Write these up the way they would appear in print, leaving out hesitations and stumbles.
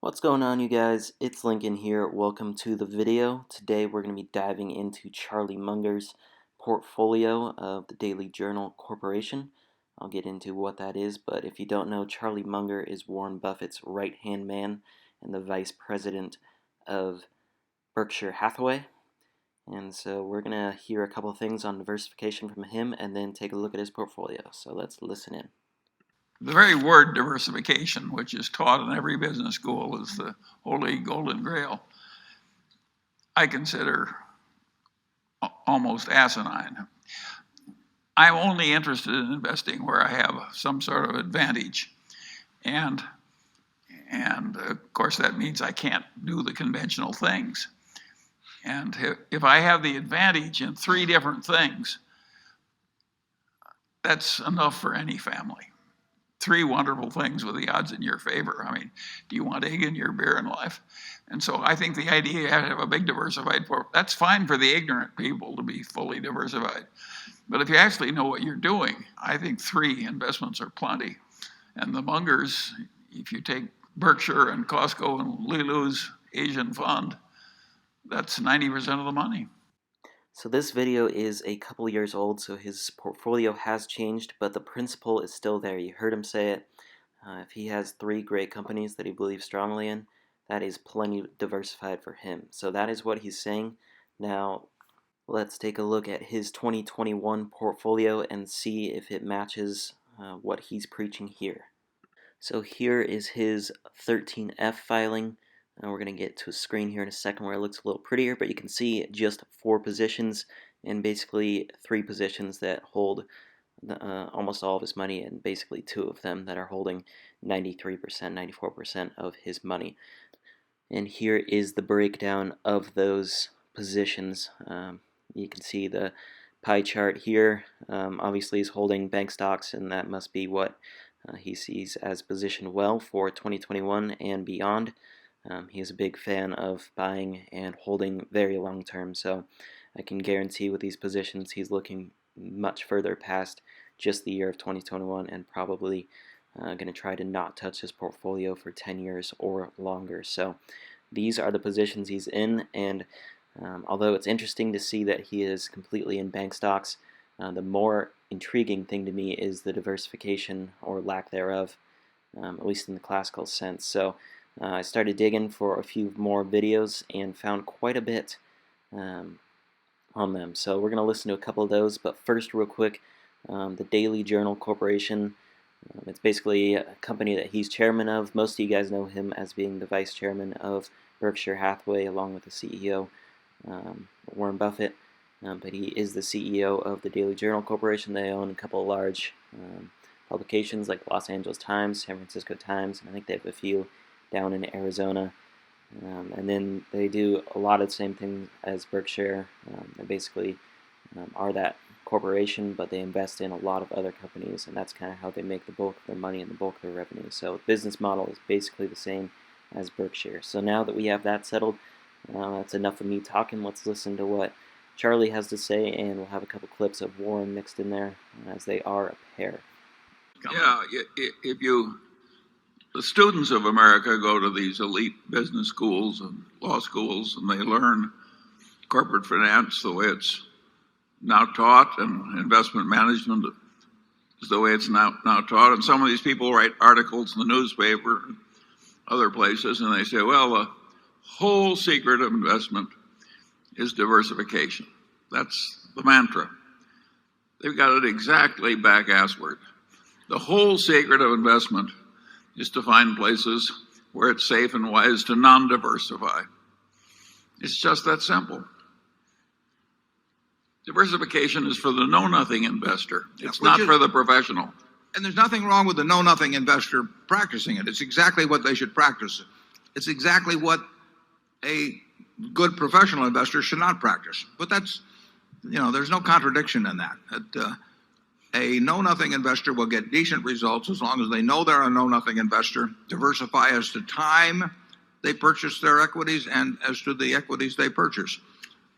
What's going on, you guys? It's Lincoln here. Welcome to the video. Today we're going to be diving into Charlie Munger's portfolio of the Daily Journal Corporation. I'll get into what that is, but if you don't know, Charlie Munger is Warren Buffett's right-hand man and the vice president of Berkshire Hathaway. And so we're going to hear a couple of things on diversification from him and then take a look at his portfolio. So let's listen in. The very word diversification, which is taught in every business school, is the holy golden grail. I consider almost asinine. I'm only interested in investing where I have some sort of advantage. And of course, that means I can't do the conventional things. And if I have the advantage in three different things, that's enough for any family. Three wonderful things with the odds in your favor. I mean, do you want egg in your beer in life? And so I think the idea you have to have a big diversified portfolio, that's fine for the ignorant people to be fully diversified. But if you actually know what you're doing, I think three investments are plenty. And the Mungers, if you take Berkshire and Costco and Lulu's Asian fund, that's 90% of the money. So this video is a couple years old, so his portfolio has changed, but the principle is still there. You heard him say it. If he has three great companies that he believes strongly in, that is plenty diversified for him. So that is what he's saying. Now, let's take a look at his 2021 portfolio and see if it matches what he's preaching here. So here is his 13F filing. And we're going to get to a screen here in a second where it looks a little prettier, but you can see just 4 positions and basically 3 positions that hold almost all of his money, and basically 2 of them that are holding 93%, 94% of his money. And here is the breakdown of those positions. You can see the pie chart here. Obviously he's holding bank stocks, and that must be what he sees as positioned well for 2021 and beyond. He is a big fan of buying and holding very long term, so I can guarantee with these positions he's looking much further past just the year of 2021 and probably going to try to not touch his portfolio for 10 years or longer. So these are the positions he's in, and although it's interesting to see that he is completely in bank stocks, the more intriguing thing to me is the diversification or lack thereof, at least in the classical sense. So I started digging for a few more videos and found quite a bit on them. So we're going to listen to a couple of those, but first, real quick, the Daily Journal Corporation. It's basically a company that he's chairman of. Most of you guys know him as being the vice chairman of Berkshire Hathaway, along with the CEO, Warren Buffett. But he is the CEO of the Daily Journal Corporation. They own a couple of large publications like Los Angeles Times, San Francisco Times, and I think they have a few down in Arizona, and then they do a lot of the same things as Berkshire. They basically are that corporation, but they invest in a lot of other companies, and that's kind of how they make the bulk of their money and the bulk of their revenue. So the business model is basically the same as Berkshire. So now that we have that settled, that's enough of me talking. Let's listen to what Charlie has to say, and we'll have a couple clips of Warren mixed in there, as they are a pair. Yeah, the students of America go to these elite business schools and law schools, and they learn corporate finance the way it's now taught, and investment management is the way it's now taught. And some of these people write articles in the newspaper and other places, and they say, well, the whole secret of investment is diversification. That's the mantra. They've got it exactly back-assward. The whole secret of investment is to find places where it's safe and wise to non-diversify. It's just that simple. Diversification is for the know-nothing investor. It's not for the professional. And there's nothing wrong with the know-nothing investor practicing it. It's exactly what they should practice. It's exactly what a good professional investor should not practice. But that's, there's no contradiction in that. A know-nothing investor will get decent results as long as they know they're a know-nothing investor, diversify as to time they purchase their equities and as to the equities they purchase.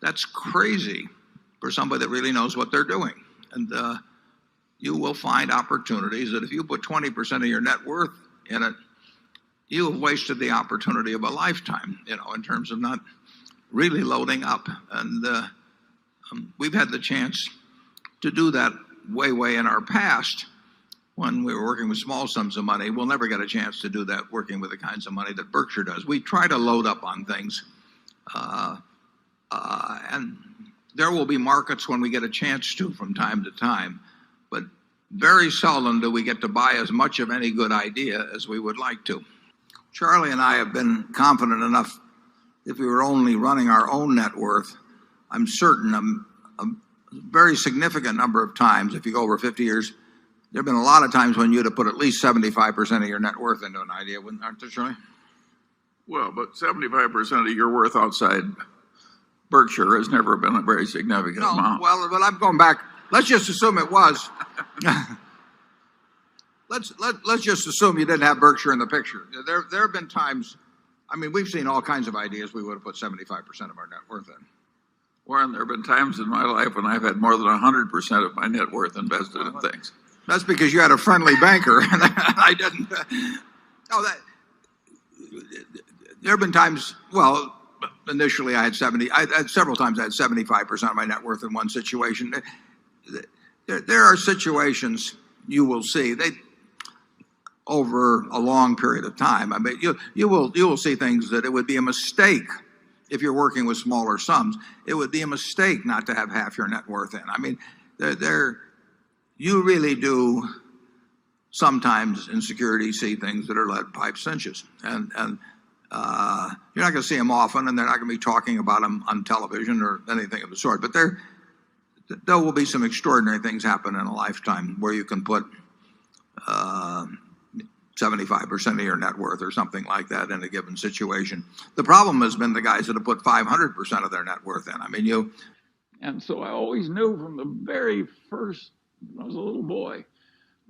That's crazy for somebody that really knows what they're doing. And you will find opportunities that if you put 20% of your net worth in it, you have wasted the opportunity of a lifetime, in terms of not really loading up. And we've had the chance to do that way in our past when we were working with small sums of money. We'll never get a chance to do that working with the kinds of money that Berkshire does. We try to load up on things. And there will be markets when we get a chance to from time to time. But very seldom do we get to buy as much of any good idea as we would like to. Charlie and I have been confident enough, if we were only running our own net worth, I'm certain a very significant number of times, if you go over 50 years, there have been a lot of times when you'd have put at least 75% of your net worth into an idea, aren't there, Charlie? Well, but 75% of your worth outside Berkshire has never been a very significant amount. Well, but I'm going back. Let's just assume it was. Let's just assume you didn't have Berkshire in the picture. There have been times. I mean, we've seen all kinds of ideas we would have put 75% of our net worth in. Warren, there have been times in my life when I've had more than 100% of my net worth invested in things. That's because you had a friendly banker, and I didn't. No, there have been times. Well, initially I had 70. I had several times I had 75% of my net worth in one situation. There are situations you will see over a long period of time. I mean, you will see things that it would be a mistake if you're working with smaller sums. It would be a mistake not to have half your net worth in. I mean, you really do sometimes in securities see things that are lead pipe cinches, and you're not going to see them often, and they're not going to be talking about them on television or anything of the sort. But there will be some extraordinary things happen in a lifetime where you can put 75% of your net worth or something like that in a given situation. The problem has been the guys that have put 500% of their net worth in. I mean, And so I always knew from the very first, when I was a little boy,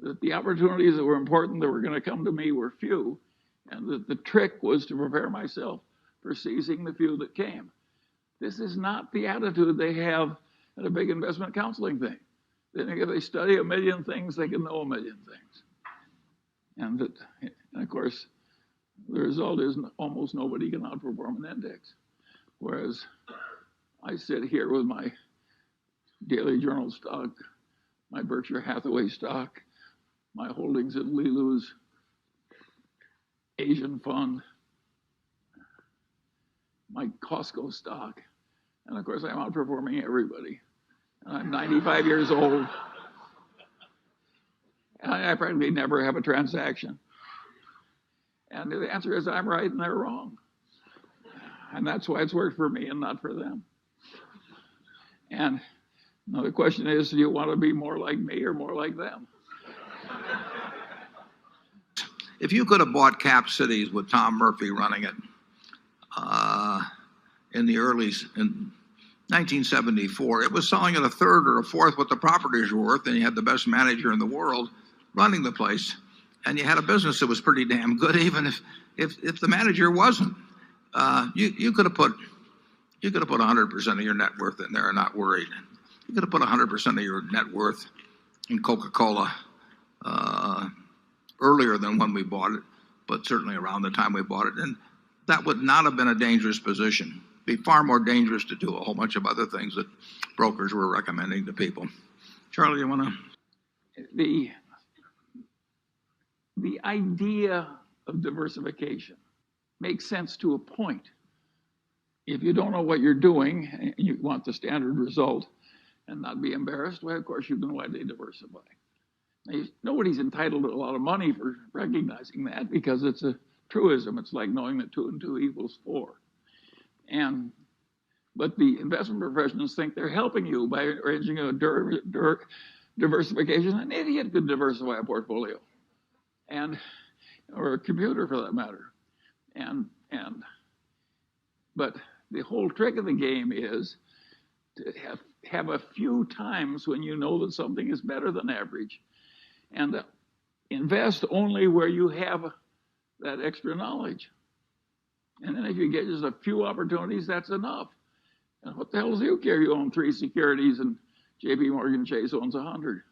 that the opportunities that were important that were going to come to me were few, and that the trick was to prepare myself for seizing the few that came. This is not the attitude they have at a big investment counseling thing. They think if they study a million things, they can know a million things. And of course, the result is almost nobody can outperform an index. Whereas I sit here with my Daily Journal stock, my Berkshire Hathaway stock, my holdings in Lilu's Asian fund, my Costco stock, and of course I'm outperforming everybody. And I'm 95 years old, and I practically never have a transaction. And the answer is I'm right and they're wrong. And that's why it's worked for me and not for them. And the question is, do you want to be more like me or more like them? if you could have bought Cap Cities with Tom Murphy running it in 1974, it was selling at a third or a fourth what the properties were worth, and you had the best manager in the world running the place, and you had a business that was pretty damn good, even if the manager wasn't. You could have put 100% of your net worth in there and not worried. You could have put 100% of your net worth in Coca-Cola earlier than when we bought it, but certainly around the time we bought it, and that would not have been a dangerous position. It'd be far more dangerous to do a whole bunch of other things that brokers were recommending to people. Charlie, you want to? The idea of diversification makes sense to a point. If you don't know what you're doing and you want the standard result and not be embarrassed, well, of course, you can widely diversify. Now, nobody's entitled to a lot of money for recognizing that because it's a truism. It's like knowing that 2 and 2 equals 4. But the investment professionals think they're helping you by arranging a diversification. An idiot could diversify a portfolio, or a computer for that matter. But the whole trick of the game is to have a few times when you know that something is better than average, and invest only where you have that extra knowledge. And then if you get just a few opportunities, that's enough. And what the hell does you care? You own 3 securities and J.P. Morgan Chase owns 100.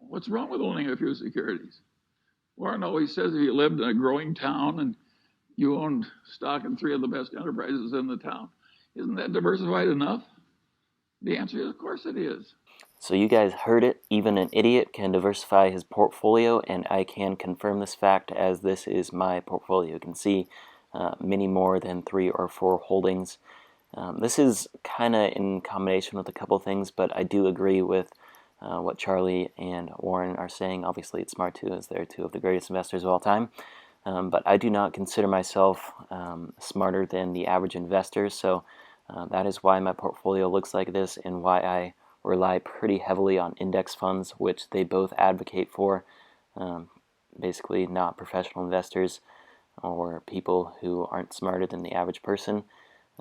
What's wrong with owning a few securities? Warren always says if you lived in a growing town and you owned stock in 3 of the best enterprises in the town, isn't that diversified enough? The answer is, of course it is. So you guys heard it. Even an idiot can diversify his portfolio, and I can confirm this fact as this is my portfolio. You can see many more than 3 or 4 holdings. This is kind of in combination with a couple things, but I do agree with what Charlie and Warren are saying. Obviously, it's smart too, as they're 2 of the greatest investors of all time. But I do not consider myself smarter than the average investor, so that is why my portfolio looks like this and why I rely pretty heavily on index funds, which they both advocate for. Basically, not professional investors or people who aren't smarter than the average person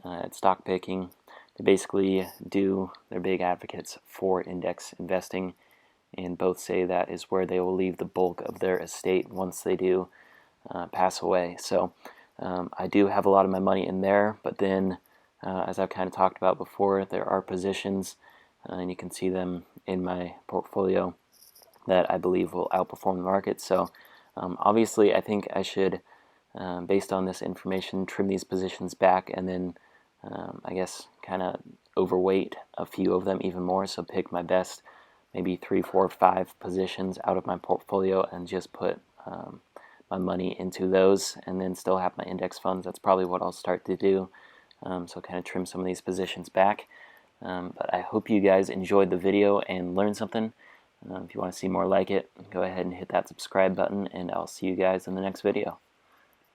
at stock picking. They basically they're big advocates for index investing, and both say that is where they will leave the bulk of their estate once they do pass away. So I do have a lot of my money in there, but then as I've kind of talked about before, there are positions, and you can see them in my portfolio, that I believe will outperform the market. So obviously I think I should, based on this information, trim these positions back and then I guess kind of overweight a few of them even more. So pick my best maybe 3, 4, 5 positions out of my portfolio and just put my money into those, and then still have my index funds. That's probably what I'll start to do. So kind of trim some of these positions back. But I hope you guys enjoyed the video and learned something. If you want to see more like it, go ahead and hit that subscribe button, and I'll see you guys in the next video.